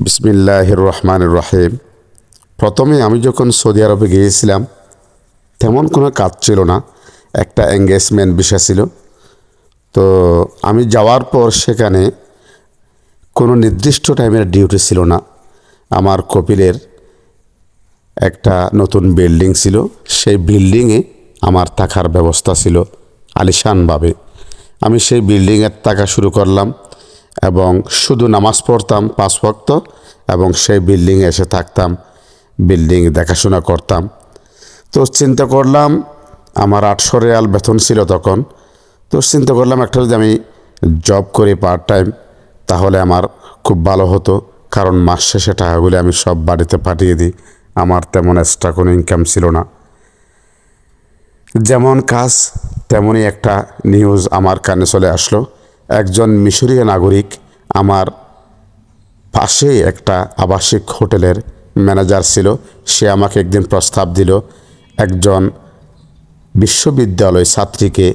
বিসমিল্লাহির রহমানির রহিম। প্রথমে আমি যখন সৌদি আরবে গিয়েছিলাম তেমন কোনো কাজ ছিল না, একটা এঙ্গেজমেন্ট বিষয় ছিল। তো আমি যাওয়ার পর সেখানে কোনো নির্দিষ্ট টাইমের ডিউটি ছিল না। আমার কপিলের একটা নতুন বিল্ডিং ছিল, সেই বিল্ডিংয়ে আমার থাকার ব্যবস্থা ছিল আলিশানভাবে। আমি সেই বিল্ডিংয়ে থাকা শুরু করলাম এবং শুধু নামাজ পড়তাম 5 ওয়াক্ত এবং সেই বিল্ডিংয়ে এসে থাকতাম, বিল্ডিং দেখাশোনা করতাম। তো চিন্তা করলাম, আমার 800 রিয়াল বেতন ছিল তখন। তো চিন্তা করলাম একটা যদি আমি জব করি পার্ট টাইম তাহলে আমার খুব ভালো হতো, কারণ মাস শেষে টাকাগুলি আমি সব বাড়িতে পাঠিয়ে দিই। আমার তেমন এক্সট্রা কোনো ইনকাম ছিল না। যেমন কাজ তেমনই একটা নিউজ আমার কানে চলে আসলো। একজন মিশরীয় নাগরিক আমার পাশেই একটা আবাসিক হোটেলের ম্যানেজার ছিল। সে আমাকে একদিন প্রস্তাব দিল, একজন বিশ্ববিদ্যালয় ছাত্রীকে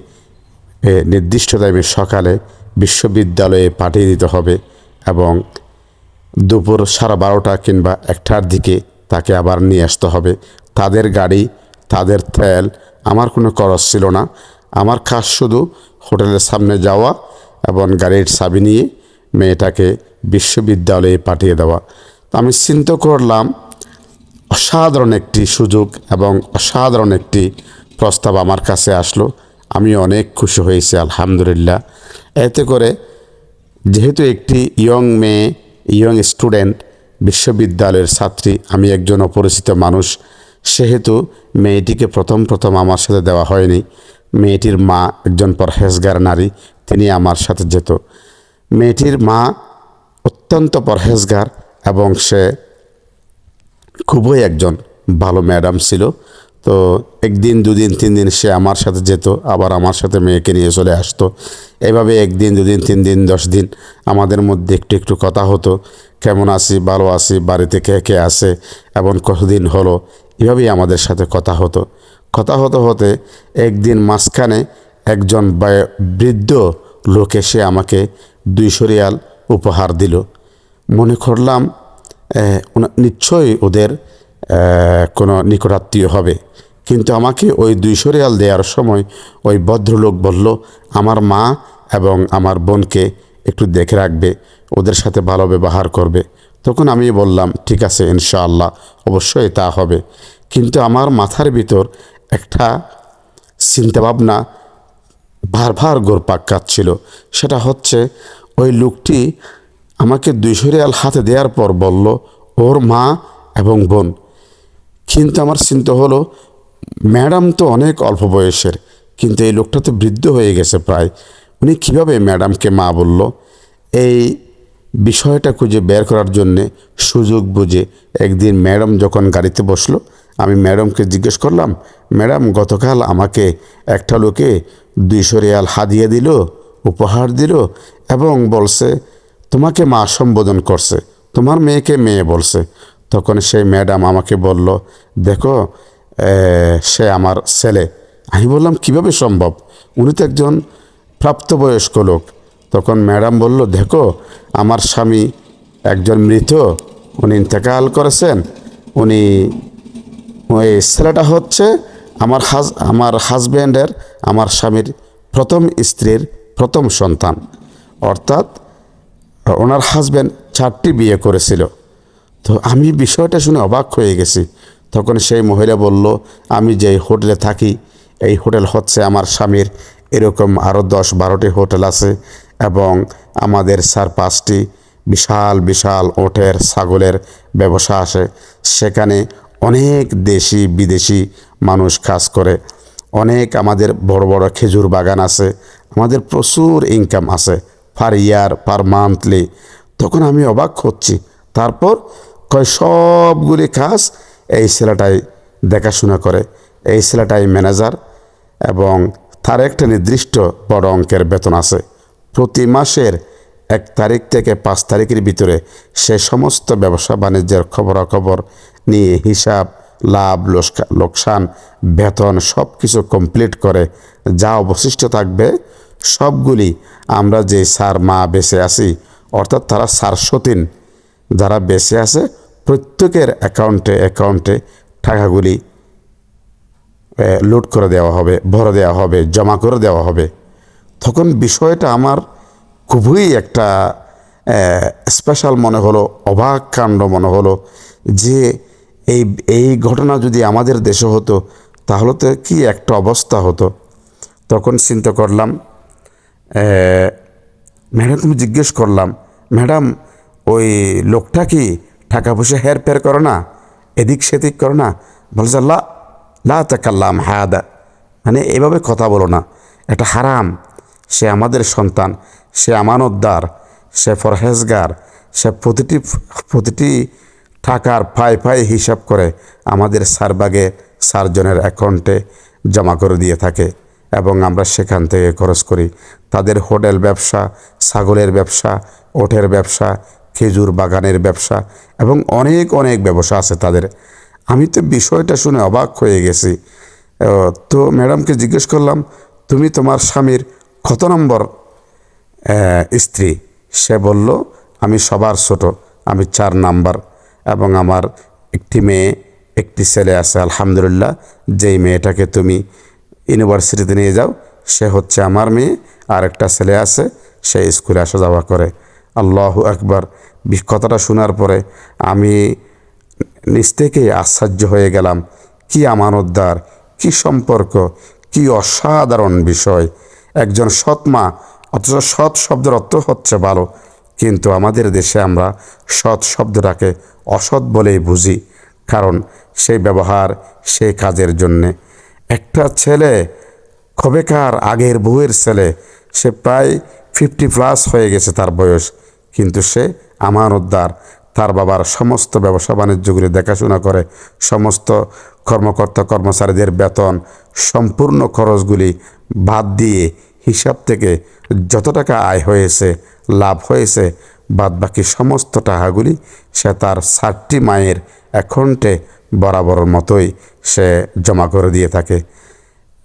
নির্দিষ্ট টাইমে সকালে বিশ্ববিদ্যালয়ে পাঠিয়ে দিতে হবে এবং দুপুর 12:30 কিংবা 1টার দিকে তাকে আবার নিয়ে আসতে হবে। তাদের গাড়ি, তাদের তেল, আমার কোনো খরচ ছিল না। আমার কাজ শুধু হোটেলের সামনে যাওয়া এবং গাড়ির চাবি নিয়ে মেয়েটাকে বিশ্ববিদ্যালয়ে পাঠিয়ে দেওয়া। তো আমি চিন্তা করলাম, অসাধারণ একটি সুযোগ এবং অসাধারণ একটি প্রস্তাব আমার কাছে আসলো। আমি অনেক খুশি হয়েছি, আলহামদুলিল্লাহ। এতে করে যেহেতু একটি ইয়ং মেয়ে, ইয়ং স্টুডেন্ট, বিশ্ববিদ্যালয়ের ছাত্রী, আমি একজন অপরিচিত মানুষ, সেহেতু মেয়েটিকে প্রথম আমার সাথে দেওয়া হয়নি। মেয়েটির মা একজন পরহেজগার নারী, তিনি আমার সাথে যেত। মেয়েটির মা অত্যন্ত পরহেজগার এবং সে খুবই একজন ভালো ম্যাডাম ছিল। তো 1 দিন 2 দিন 3 দিন সে আমার সাথে যেত, আবার আমার সাথে মেয়েকে নিয়ে চলে আসতো। এভাবে 1 দিন 2 দিন 3 দিন 10 দিন আমাদের মধ্যে একটু একটু কথা হতো, কেমন আছি, ভালো আছি, বাড়িতে কে কে আছে এবং কতদিন হলো, এভাবেই আমাদের সাথে কথা হতো। কথা হতে একদিন মাঝখানে একজন বৃদ্ধ লোক এসে আমাকে 200 রিয়াল উপহার দিল। মনে করলাম নিশ্চয়ই ওদের কোনো নিকটাত্মীয় হবে, কিন্তু আমাকে ওই 200 রিয়াল দেওয়ার সময় ওই ভদ্রলোক বলল, আমার মা এবং আমার বোনকে একটু দেখে রাখবে, ওদের সাথে ভালো ব্যবহার করবে। তখন আমি বললাম, ঠিক আছে, ইনশাআল্লাহ, অবশ্যই তা হবে। কিন্তু আমার মাথার ভিতর একটা চিন্তাভাবনা বারবার ঘুরপাক খাচ্ছিল। সেটা হচ্ছে, ওই লোকটি আমাকে 200 রিয়াল হাতে দেওয়ার পর বলল ওর মা এবং বোন। কিন্তু আমার চিন্তা হলো, ম্যাডাম তো অনেক অল্প বয়সের, কিন্তু এই লোকটা তো বৃদ্ধ হয়ে গেছে প্রায়, উনি কীভাবে ম্যাডামকে মা বলল? এই বিষয়টা খুঁজে বের করার জন্যে সুযোগ বুঝে একদিন ম্যাডাম যখন গাড়িতে বসলো, আমি ম্যাডামকে জিজ্ঞেস করলাম, ম্যাডাম, গতকাল আমাকে একটা লোকে 200 রিয়াল হাদিয়া দিল, উপহার দিল এবং বলছে তোমাকে মা সম্বোধন করছে, তোমার মেয়েকে মেয়ে বলছে। তখন সেই ম্যাডাম আমাকে বলল, দেখো, সে আমার ছেলে। আমি বললাম, কিভাবে সম্ভব? উনি তো একজন প্রাপ্তবয়স্ক লোক। তখন ম্যাডাম বলল, দেখো, আমার স্বামী একজন মৃত, উনি ইন্তেকাল করেছেন। ওই ছেলেটা হচ্ছে আমার হাজব্যান্ডের, আমার স্বামীর প্রথম স্ত্রীর প্রথম সন্তান। অর্থাৎ ওনার হাজব্যান্ড 4টি বিয়ে করেছিল। তো আমি বিষয়টা শুনে অবাক হয়ে গেছি। তখন সেই মহিলা বলল, আমি যে হোটেলে থাকি এই হোটেল হচ্ছে আমার স্বামীর, এরকম আরও 10-12টি হোটেল আছে এবং আমাদের 4-5টি বিশাল বিশাল ওটের ছাগলের ব্যবসা আছে। সেখানে অনেক দেশি বিদেশি মানুষ কাজ করে, অনেক আমাদের বড় বড় খেজুর বাগান আছে, আমাদের প্রচুর ইনকাম আছে পার ইয়ার, পার মান্থলি। তখন আমি অবাক হচ্ছি। তারপর সবগুলি কাজ এই ছেলেটাই দেখাশোনা করে, এই ছেলেটাই ম্যানেজার এবং তার একটা নির্দিষ্ট বড় অঙ্কের বেতন আছে। প্রতি মাসের 1 তারিখ থেকে 5 তারিখের ভিতরে সে সমস্ত ব্যবসা বাণিজ্যের খবরাখবর নিয়ে হিসাব, লাভ লোকসান, বেতন সব কিছু কমপ্লিট করে যা অবশিষ্ট থাকবে সবগুলি আমরা যে স্যার মা বেঁচে আছি, অর্থাৎ তারা 403 যারা বেঁচে আছে প্রত্যেকের অ্যাকাউন্টে টাকাগুলি লোড করে দেওয়া হবে, ভরে দেওয়া হবে, জমা করে দেওয়া হবে। তখন বিষয়টা আমার খুবই একটা স্পেশাল মনে হলো, অবাক কাণ্ড মনে হলো যে এই ঘটনা যদি আমাদের দেশে হতো তাহলে তো কি একটা অবস্থা হতো। তখন চিন্তা করলাম, ম্যাডামকে জিজ্ঞেস করলাম, ম্যাডাম ওই লোকটা কি টাকা পয়সা হেরফের করে না, এদিক সেদিক করে না? বলছে লা লা তাকাল্লাম হাদা, মানে এভাবে কথা বলো না, এটা হারাম। সে আমাদের সন্তান, সে আমানতদার, সে ফরহেজগার, সে প্রতিটি টাকার পায়ে হিসাব করে আমাদের সারবাগে 4 জনের অ্যাকাউন্টে জমা করে দিয়ে থাকে এবং আমরা সেখান থেকে খরচ করি। তাদের হোটেল ব্যবসা, ছাগলের ব্যবসা, ওটের ব্যবসা, খেজুর বাগানের ব্যবসা এবং অনেক ব্যবসা আছে তাদের। আমি তো বিষয়টা শুনে অবাক হয়ে গেছি। তো ম্যাডামকে জিজ্ঞেস করলাম, তুমি তোমার স্বামীর কত নম্বর স্ত্রী? সে বলল, আমি সবার ছোট, আমি 4 নাম্বার এবং আমার একটি মেয়ে, একটি ছেলে আছে আলহামদুলিল্লাহ। যেই মেয়েটাকে তুমি ইউনিভার্সিটিতে নিয়ে যাও সে হচ্ছে আমার মেয়ে, আর একটা ছেলে আছে সে স্কুলে আসা যাওয়া করে। আল্লাহু আকবার। কথাটা শোনার পরে আমি নিজ থেকেই আশ্চর্য হয়ে গেলাম। কি আমানতদার, কি সম্পর্ক, কি অসাধারণ বিষয়। একজন সৎ মা, অথচ সৎ শব্দের অর্থ হচ্ছে ভালো, কিন্তু আমাদের দেশে আমরা সৎ শব্দটাকে অসৎ বলেই বুঝি, কারণ সেই ব্যবহার সেই কাজের জন্যে। একটা ছেলে কবেকার আগের বউয়ের ছেলে, সে প্রায় 50+ হয়ে গেছে তার বয়স, কিন্তু সে আমানতদার। তার বাবার সমস্ত ব্যবসা বাণিজ্যগুলি দেখাশোনা করে, সমস্ত কর্মকর্তা কর্মচারীদের বেতন, সম্পূর্ণ খরচগুলি বাদ দিয়ে হিসাব থেকে যত টাকা আয় হয়েছে, লাভ হয়েছে, বাদ বাকি সমস্ত টাকাগুলি সে তার 4টি মায়ের অ্যাকাউন্টে বরাবরের মতোই সে জমা করে দিয়ে থাকে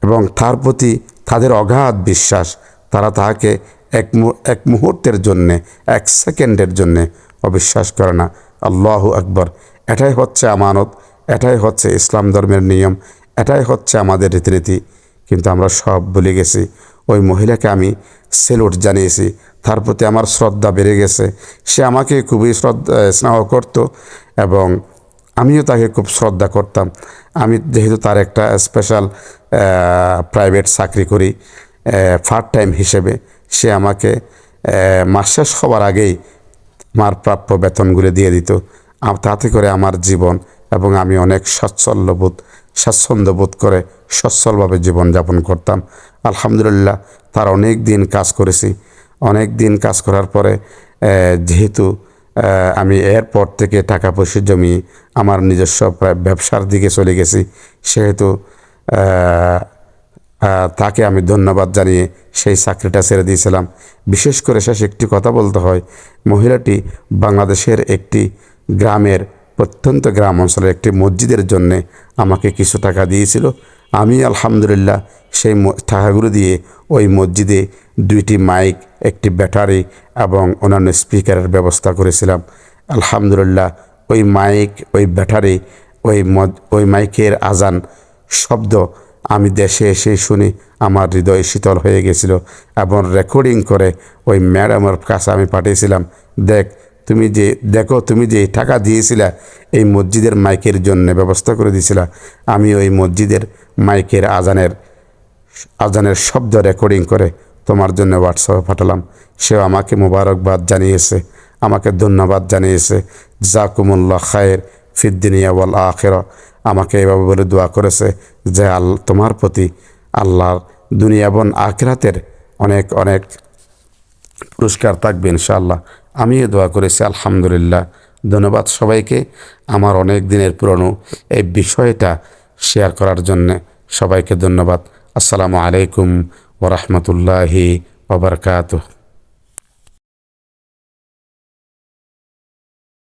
এবং তার প্রতি তাদের অগাধ বিশ্বাস। তারা তাহাকে এক মুহূর্তের জন্যে, 1 সেকেন্ডের জন্যে অবিশ্বাস করে না। আল্লাহু আকবার। এটাই হচ্ছে আমানত, এটাই হচ্ছে ইসলাম ধর্মের নিয়ম, এটাই হচ্ছে আমাদের রীতিনীতি। কিন্তু আমরা সব ভুলে গেছি। ওই মহিলাকে আমি সেলুট জানিয়েছি, তার প্রতি আমার শ্রদ্ধা বেড়ে গেছে। সে আমাকে খুবই স্নেহ করত এবং আমিও তাকে খুব শ্রদ্ধা করতাম। আমি যেহেতু তার একটা স্পেশাল প্রাইভেট চাকরি করি পার্ট টাইম হিসেবে, সে আমাকে মাস শেষ হওয়ার আগেই আমার প্রাপ্য বেতনগুলো দিয়ে দিত। তাতে করে আমার জীবন এবং আমি অনেক স্বাচ্ছন্দ্য বোধ করে সচ্ছলভাবে জীবনযাপন করতাম। আলহামদুলিল্লাহ, তার অনেক দিন কাজ করেছি। অনেক দিন কাজ করার পরে যেহেতু আমি এরপর থেকে টাকা পয়সা জমিয়ে আমার নিজস্ব ব্যবসার দিকে চলে গেছি, সেহেতু তাকে আমি ধন্যবাদ জানিয়ে সেই চাকরিটা ছেড়ে দিয়েছিলাম। বিশেষ করে শেষ একটি কথা বলতে হয়, মহিলাটি বাংলাদেশের একটি গ্রামের, প্রত্যন্ত গ্রাম অঞ্চলের একটি মসজিদের জন্যে আমাকে কিছু টাকা দিয়েছিল। আমি আলহামদুলিল্লাহ সেই টাকাগুলো দিয়ে ওই মসজিদে 2টি মাইক, একটি ব্যাটারি এবং অন্যান্য স্পিকারের ব্যবস্থা করেছিলাম। আলহামদুলিল্লাহ ওই মাইক, ওই ব্যাটারি, ওই মাইকের আজান শব্দ আমি দেশে এসে শুনি আমার হৃদয় শীতল হয়ে গেছিল এবং রেকর্ডিং করে ওই ম্যাডামের কাছে আমি পাঠিয়েছিলাম, তুমি যে টাকা দিয়েছিলা এই মসজিদের মাইকের জন্য ব্যবস্থা করে দিয়েছিলা, আমি ওই মসজিদের মাইকের আজানের শব্দ রেকর্ডিং করে তোমার জন্য হোয়াটসঅ্যাপে পাঠালাম। সেও আমাকে মোবারকবাদ জানিয়েছে, আমাকে ধন্যবাদ জানিয়েছে। জাকুমুল্লাহ খায়ের ফিদ দুনিয়া ওয়াল আখিরা। আমাকে এভাবে বলে দোয়া করেছে যে তোমার প্রতি আল্লাহর দুনিয়া এবং আখিরাতের অনেক পুরস্কার থাকবে ইনশাআল্লাহ। আমিও দোয়া করেছি আলহামদুলিল্লাহ। ধন্যবাদ সবাইকে আমার অনেক দিনের পুরনো এই বিষয়টা শেয়ার করার জন্যে। সবাইকে ধন্যবাদ। আসসালামু আলাইকুম ওয়া রাহমাতুল্লাহি ওয়া বারাকাতুহু।